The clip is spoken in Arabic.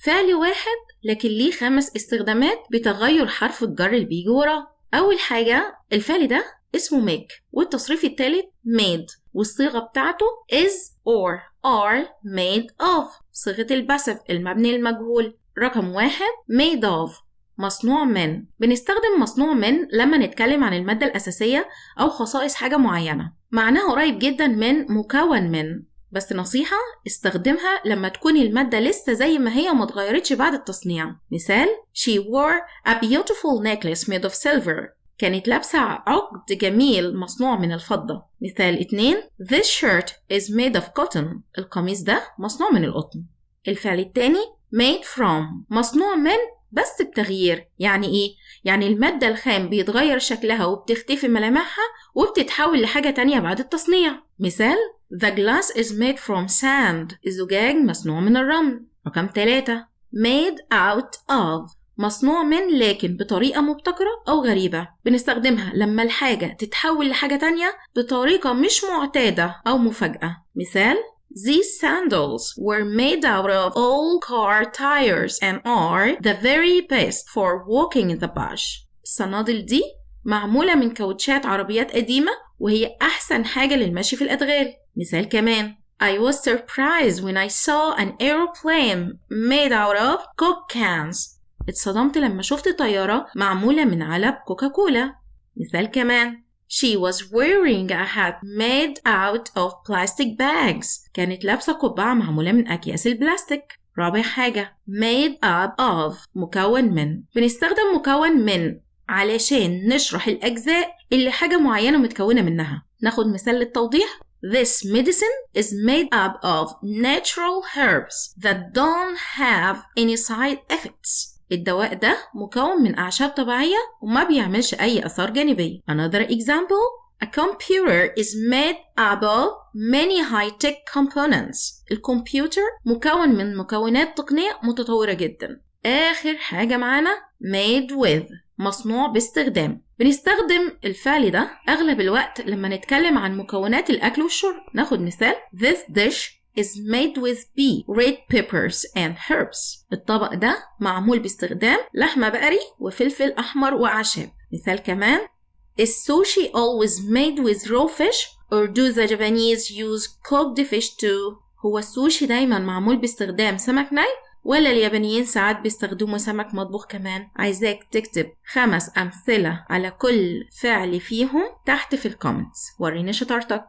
فعل واحد لكن ليه 5 استخدامات بتغير حرف الجر اللي بيجي وراه. أول حاجة الفعل ده اسمه make، والتصريف الثالث made، والصيغة بتاعته is or are made of. صيغة الباسف المبني للمجهول. رقم 1 made of مصنوع من. بنستخدم مصنوع من لما نتكلم عن المادة الأساسية أو خصائص حاجة معينة، معناها قريب جدا من مكون من. بس نصيحة استخدمها لما تكون المادة لسه زي ما هي وما اتغيرتش بعد التصنيع. مثال She wore a beautiful necklace made of silver. كانت لابسة عقد جميل مصنوع من الفضة. مثال 2 This shirt is made of cotton. القميص ده مصنوع من القطن. الفعل الثاني made from مصنوع من بس بتغيير. يعني إيه؟ يعني المادة الخام بيتغير شكلها وبتختفي ملامحها وبتتحول لحاجة تانية بعد التصنيع. مثال The glass is made from sand. الزجاج مصنوع من الرمل. رقم 3 made out of مصنوع من لكن بطريقة مبتكرة أو غريبة. بنستخدمها لما الحاجة تتحول لحاجة تانية بطريقة مش معتادة أو مفاجأة. مثال These sandals were made out of old car tires and are the very best for walking in the bush. الصنادل دي معمولة من كاوتشات عربيات قديمة وهي أحسن حاجة للمشي في الأدغال. مثال كمان I was surprised when I saw an airplane made out of Coke cans. اتصدمت لما شفت طيارة معمولة من علب كوكاكولا. مثال كمان She was wearing a hat made out of plastic bags. كانت لابسة قبعة معمولة من أكياس البلاستيك. رابع حاجة made up of مكون من. بنستخدم مكون من علشان نشرح الأجزاء اللي حاجة معينة متكونة منها. ناخد مثال للتوضيح This medicine is made up of natural herbs that don't have any side effects. الدواء ده مكون من أعشاب طبيعية وما بيعملش أي أثار جانبية. Another example A computer is made up of many high-tech components. الكمبيوتر مكون من مكونات تقنية متطورة جدا. آخر حاجة معانا made with مصنوع باستخدام. بنستخدم الفعل ده أغلب الوقت لما نتكلم عن مكونات الأكل والشرب. ناخد مثال This dish is made with red peppers and herbs. الطبق ده معمول باستخدام لحمة بقري وفلفل أحمر وأعشاب. مثال كمان Is sushi always made with raw fish or do the Japanese use cooked fish too? هو السوشي دايما معمول باستخدام سمك ني ولا اليابانيين ساعات بيستخدموا سمك مطبوخ كمان؟ عايزاك تكتب 5 أمثلة على كل فعل فيهم تحت في الكومنتس. وريني شطارتك.